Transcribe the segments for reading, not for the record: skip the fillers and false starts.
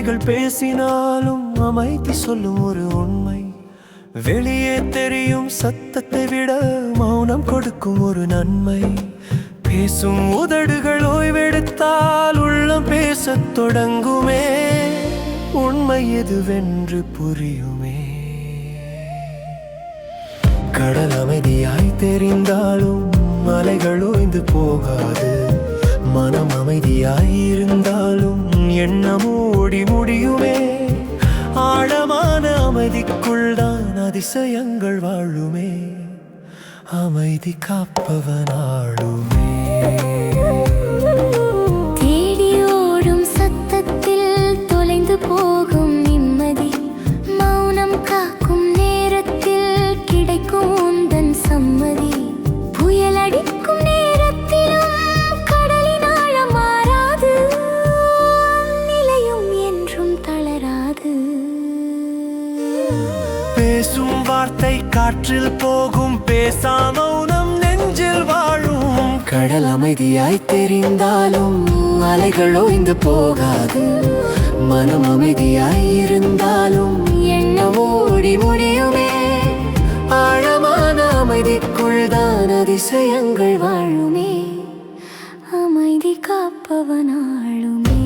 வார்த்தைகள் பேசினாலும் அமைதி சொல்லும் ஒரு உண்மை. வெளியே தெரியும் சத்தத்தை விட மௌனம் கொடுக்கும் ஒரு நன்மை. பேசும் உதடுகள் ஓய்வெடுத்தால் உள்ளம் பேசத் தொடங்குமே. உண்மை எதுவென்று புரியுமே. கடல் அமைதியாய் தெரிந்தாலும் அலைகள் ஓய்ந்து போகாது. மனம் அமைதியாய் இருந்தாலும் எண்ணம் ஓடி முடியுமே. ஆழமான அமைதிக்குள் தான் அதிசயங்கள் வாழுமே. அமைதி காப்பவனாளுமே. தேடி ஓடும் சத்தத்தில் தொலைந்து போகும் நிம்மதி. மௌனம் காக்கும் நேரத்தில் கிடைக்கும் உந்தன் சம்மதி. புயல் அடிக்கும் நேரத்திலும் கடலின் ஆழம் மாறாது. நிலையும் என்றும் தளராது. பேசும் வார்த்தை காற்றில் போகும். பேசா மௌனம் நெஞ்சில் வாழும். கடல் அமைதியாய் தெரிந்தாலும் அலைகள் ஓய்ந்து போகாது. மனம் அமைதியாய் இருந்தாலும் எண்ணம் ஓடி முடியுமே. ஆழமான அமைதிக்குள் தான் அதிசயங்கள் வாழுமே. அமைதி காப்பவனாளுமே.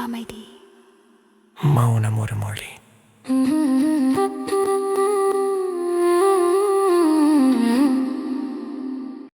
அமைதி. மௌனம் ஒரு மொழி.